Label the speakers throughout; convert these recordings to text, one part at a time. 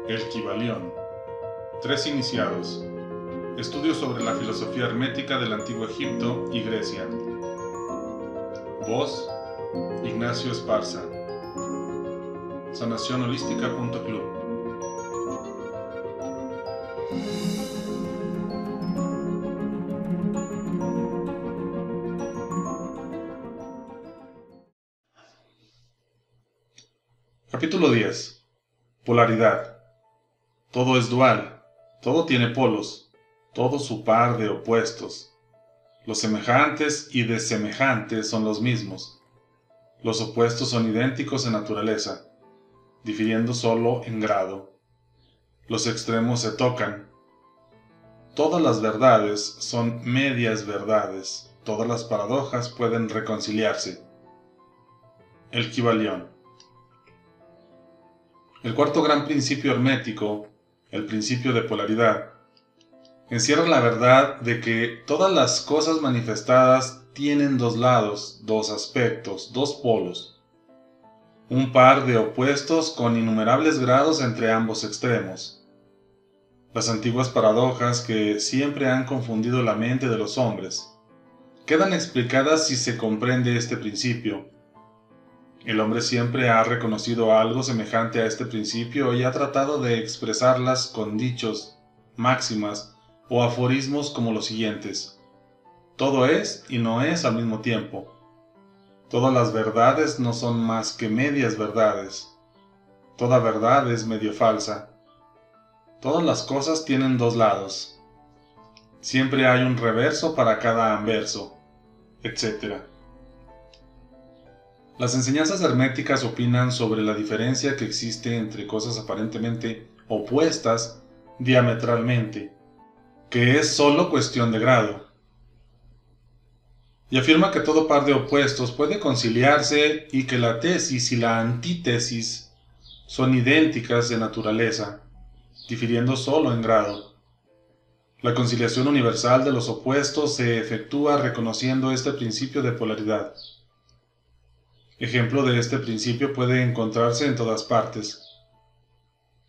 Speaker 1: El Kybalión. Tres iniciados. Estudios sobre la filosofía hermética del Antiguo Egipto y Grecia. Voz: Ignacio Esparza. Sanacionholística.club. Capítulo 10. Polaridad. Todo es dual, todo tiene polos, todo su par de opuestos. Los semejantes y desemejantes son los mismos. Los opuestos son idénticos en naturaleza, difiriendo solo en grado. Los extremos se tocan. Todas las verdades son medias verdades, todas las paradojas pueden reconciliarse. El Kybalión. El cuarto gran principio hermético, el principio de polaridad, encierra la verdad de que todas las cosas manifestadas tienen dos lados, dos aspectos, dos polos, un par de opuestos con innumerables grados entre ambos extremos. Las antiguas paradojas que siempre han confundido la mente de los hombres quedan explicadas si se comprende este principio. El hombre siempre ha reconocido algo semejante a este principio y ha tratado de expresarlas con dichos, máximas o aforismos como los siguientes: todo es y no es al mismo tiempo. Todas las verdades no son más que medias verdades. Toda verdad es medio falsa. Todas las cosas tienen dos lados. Siempre hay un reverso para cada anverso, etc. Las enseñanzas herméticas opinan sobre la diferencia que existe entre cosas aparentemente opuestas diametralmente, que es solo cuestión de grado. Y afirma que todo par de opuestos puede conciliarse y que la tesis y la antítesis son idénticas de naturaleza, difiriendo solo en grado. La conciliación universal de los opuestos se efectúa reconociendo este principio de polaridad. Ejemplo de este principio puede encontrarse en todas partes,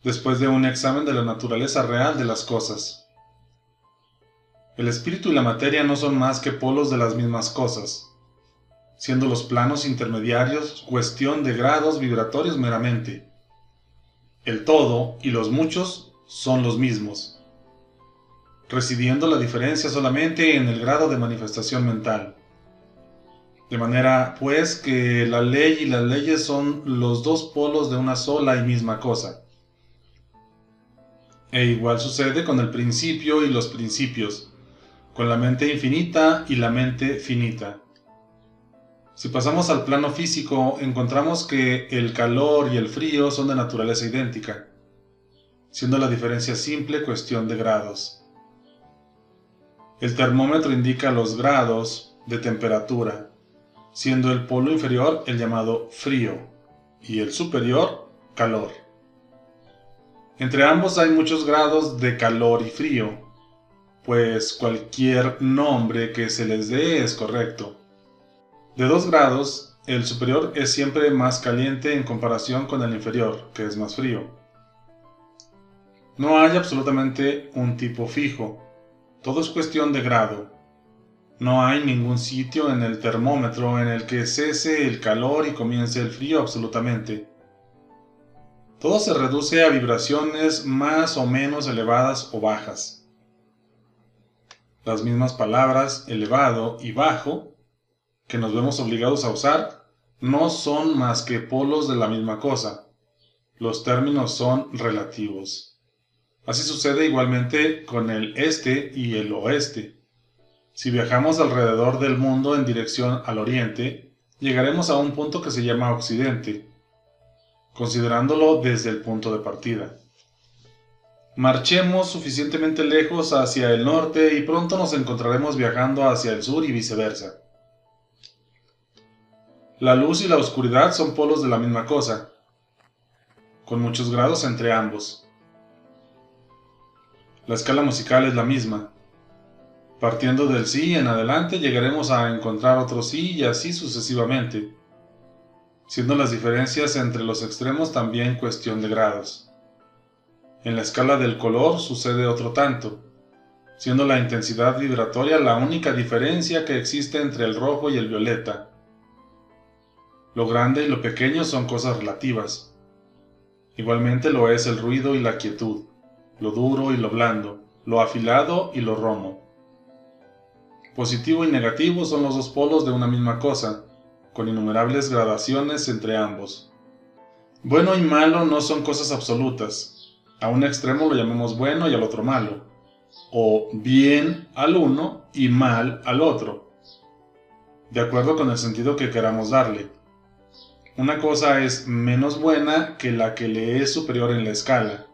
Speaker 1: después de un examen de la naturaleza real de las cosas. El espíritu y la materia no son más que polos de las mismas cosas, siendo los planos intermediarios cuestión de grados vibratorios meramente. El todo y los muchos son los mismos, residiendo la diferencia solamente en el grado de manifestación mental. De manera, pues, que la ley y las leyes son los dos polos de una sola y misma cosa. E igual sucede con el principio y los principios, con la mente infinita y la mente finita. Si pasamos al plano físico, encontramos que el calor y el frío son de naturaleza idéntica, siendo la diferencia simple cuestión de grados. El termómetro indica los grados de temperatura, siendo el polo inferior el llamado frío y el superior calor. Entre ambos hay muchos grados de calor y frío, pues cualquier nombre que se les dé es correcto. De 2 grados, el superior es siempre más caliente en comparación con el inferior, que es más frío. No hay absolutamente un tipo fijo, todo es cuestión de grado. No hay ningún sitio en el termómetro en el que cese el calor y comience el frío absolutamente. Todo se reduce a vibraciones más o menos elevadas o bajas. Las mismas palabras elevado y bajo, que nos vemos obligados a usar, no son más que polos de la misma cosa. Los términos son relativos. Así sucede igualmente con el este y el oeste. Si viajamos alrededor del mundo en dirección al oriente, llegaremos a un punto que se llama occidente, considerándolo desde el punto de partida. Marchemos suficientemente lejos hacia el norte y pronto nos encontraremos viajando hacia el sur y viceversa. La luz y la oscuridad son polos de la misma cosa, con muchos grados entre ambos. La escala musical es la misma. Partiendo del sí en adelante llegaremos a encontrar otro sí y así sucesivamente, siendo las diferencias entre los extremos también cuestión de grados. En la escala del color sucede otro tanto, siendo la intensidad vibratoria la única diferencia que existe entre el rojo y el violeta. Lo grande y lo pequeño son cosas relativas. Igualmente lo es el ruido y la quietud, lo duro y lo blando, lo afilado y lo romo. Positivo y negativo son los dos polos de una misma cosa, con innumerables gradaciones entre ambos. Bueno y malo no son cosas absolutas. A un extremo lo llamemos bueno y al otro malo, o bien al uno y mal al otro, de acuerdo con el sentido que queramos darle. Una cosa es menos buena que la que le es superior en la escala,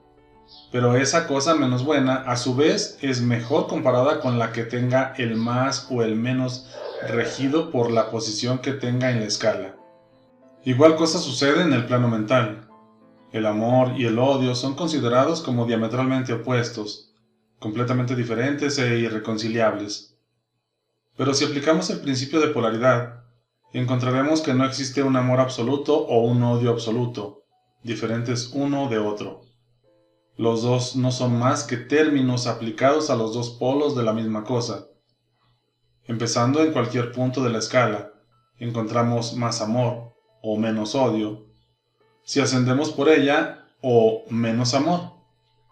Speaker 1: pero esa cosa menos buena a su vez es mejor comparada con la que tenga el más o el menos regido por la posición que tenga en la escala. Igual cosa sucede en el plano mental. El amor y el odio son considerados como diametralmente opuestos, completamente diferentes e irreconciliables. Pero si aplicamos el principio de polaridad, encontraremos que no existe un amor absoluto o un odio absoluto, diferentes uno de otro. Los dos no son más que términos aplicados a los dos polos de la misma cosa. Empezando en cualquier punto de la escala, encontramos más amor o menos odio, si ascendemos por ella, o menos amor,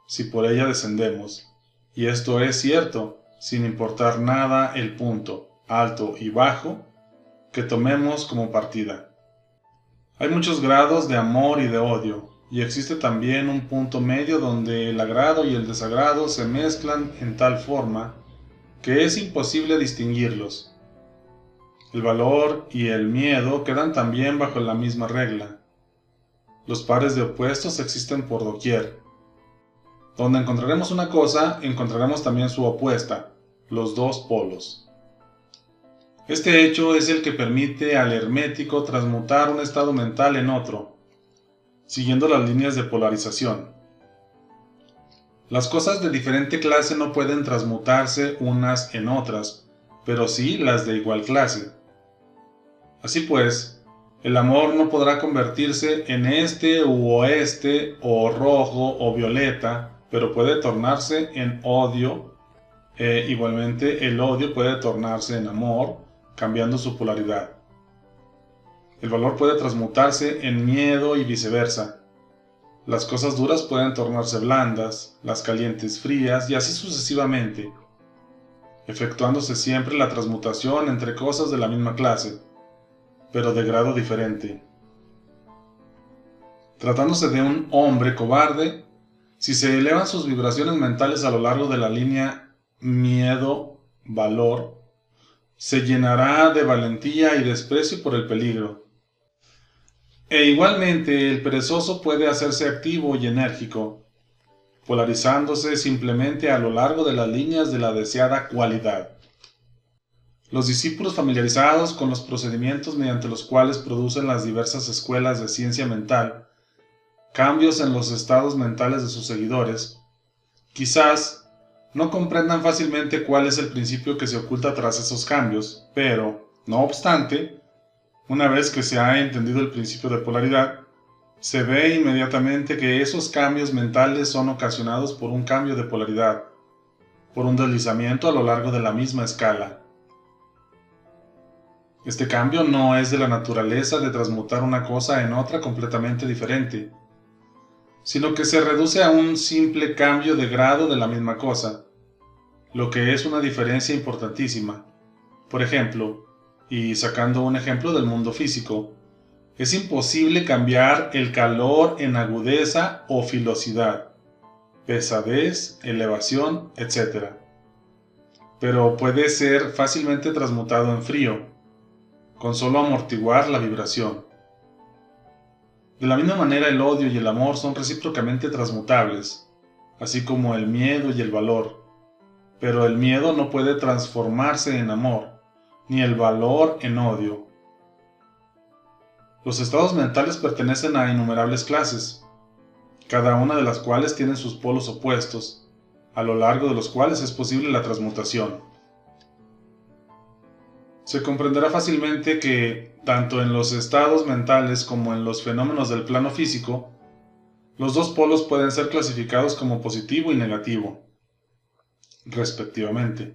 Speaker 1: si por ella descendemos. Y esto es cierto, sin importar nada el punto, alto y bajo, que tomemos como partida. Hay muchos grados de amor y de odio, y existe también un punto medio donde el agrado y el desagrado se mezclan en tal forma que es imposible distinguirlos. El valor y el miedo quedan también bajo la misma regla. Los pares de opuestos existen por doquier. Donde encontraremos una cosa, encontraremos también su opuesta, los dos polos. Este hecho es el que permite al hermético transmutar un estado mental en otro, siguiendo las líneas de polarización. Las cosas de diferente clase no pueden transmutarse unas en otras, pero sí las de igual clase. Así pues, el amor no podrá convertirse en este u oeste, o rojo o violeta, pero puede tornarse en odio, igualmente el odio puede tornarse en amor, cambiando su polaridad. El valor puede transmutarse en miedo y viceversa. Las cosas duras pueden tornarse blandas, las calientes frías y así sucesivamente, efectuándose siempre la transmutación entre cosas de la misma clase, pero de grado diferente. Tratándose de un hombre cobarde, si se elevan sus vibraciones mentales a lo largo de la línea miedo-valor, se llenará de valentía y desprecio por el peligro. E igualmente el perezoso puede hacerse activo y enérgico, polarizándose simplemente a lo largo de las líneas de la deseada cualidad. Los discípulos familiarizados con los procedimientos mediante los cuales producen las diversas escuelas de ciencia mental cambios en los estados mentales de sus seguidores, quizás no comprendan fácilmente cuál es el principio que se oculta tras esos cambios, pero, no obstante, una vez que se ha entendido el principio de polaridad, se ve inmediatamente que esos cambios mentales son ocasionados por un cambio de polaridad, por un deslizamiento a lo largo de la misma escala. Este cambio no es de la naturaleza de transmutar una cosa en otra completamente diferente, sino que se reduce a un simple cambio de grado de la misma cosa, lo que es una diferencia importantísima. Por ejemplo, y sacando un ejemplo del mundo físico, es imposible cambiar el calor en agudeza o filosidad, pesadez, elevación, etc. Pero puede ser fácilmente transmutado en frío, con solo amortiguar la vibración. De la misma manera el odio y el amor son recíprocamente transmutables, así como el miedo y el valor, pero el miedo no puede transformarse en amor, ni el valor en odio. Los estados mentales pertenecen a innumerables clases, cada una de las cuales tiene sus polos opuestos, a lo largo de los cuales es posible la transmutación. Se comprenderá fácilmente que, tanto en los estados mentales como en los fenómenos del plano físico, Los dos polos pueden ser clasificados como positivo y negativo, respectivamente.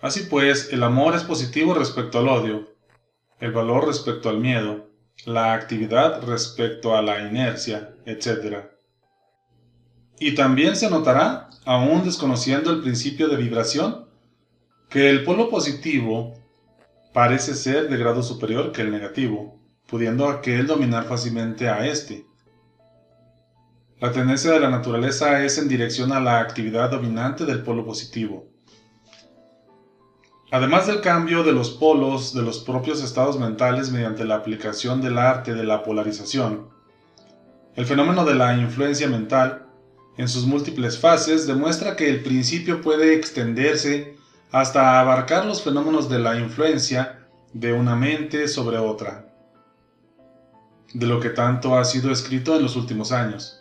Speaker 1: Así pues, el amor es positivo respecto al odio, el valor respecto al miedo, la actividad respecto a la inercia, etc. Y también se notará, aún desconociendo el principio de vibración, que el polo positivo parece ser de grado superior que el negativo, pudiendo aquel dominar fácilmente a este. La tendencia de la naturaleza es en dirección a la actividad dominante del polo positivo. Además del cambio de los polos de los propios estados mentales mediante la aplicación del arte de la polarización, el fenómeno de la influencia mental, en sus múltiples fases, demuestra que el principio puede extenderse hasta abarcar los fenómenos de la influencia de una mente sobre otra, de lo que tanto ha sido escrito en los últimos años.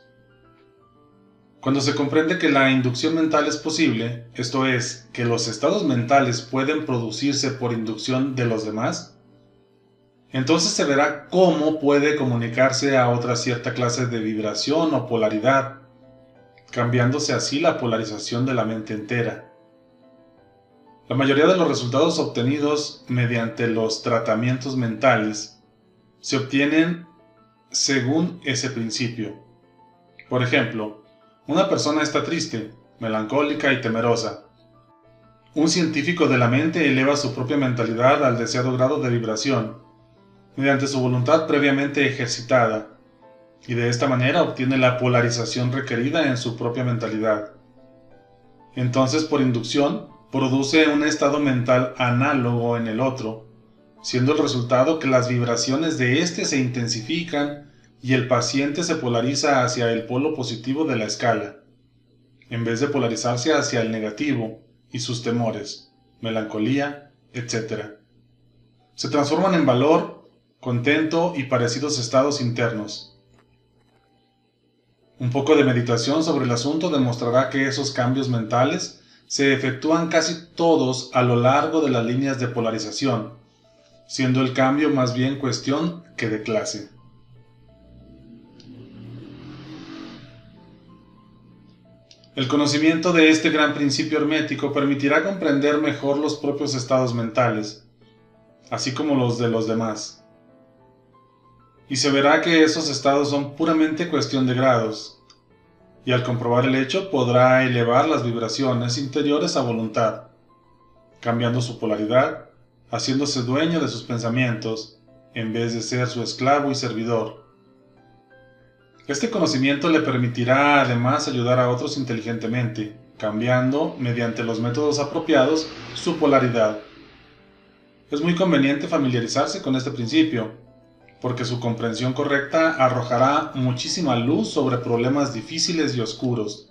Speaker 1: Cuando se comprende que la inducción mental es posible, esto es, que los estados mentales pueden producirse por inducción de los demás, entonces se verá cómo puede comunicarse a otra cierta clase de vibración o polaridad, cambiándose así la polarización de la mente entera. La mayoría de los resultados obtenidos mediante los tratamientos mentales se obtienen según ese principio. Por ejemplo, una persona está triste, melancólica y temerosa. Un científico de la mente eleva su propia mentalidad al deseado grado de vibración, mediante su voluntad previamente ejercitada, y de esta manera obtiene la polarización requerida en su propia mentalidad. Entonces, por inducción, produce un estado mental análogo en el otro, siendo el resultado que las vibraciones de éste se intensifican y el paciente se polariza hacia el polo positivo de la escala, en vez de polarizarse hacia el negativo y sus temores, melancolía, etc. Se transforman en valor, contento y parecidos estados internos. Un poco de meditación sobre el asunto demostrará que esos cambios mentales se efectúan casi todos a lo largo de las líneas de polarización, siendo el cambio más bien cuestión que de clase. El conocimiento de este gran principio hermético permitirá comprender mejor los propios estados mentales, así como los de los demás. Y se verá que esos estados son puramente cuestión de grados, y al comprobar el hecho podrá elevar las vibraciones interiores a voluntad, cambiando su polaridad, haciéndose dueño de sus pensamientos, en vez de ser su esclavo y servidor. Este conocimiento le permitirá además ayudar a otros inteligentemente, cambiando, mediante los métodos apropiados, su polaridad. Es muy conveniente familiarizarse con este principio, porque su comprensión correcta arrojará muchísima luz sobre problemas difíciles y oscuros,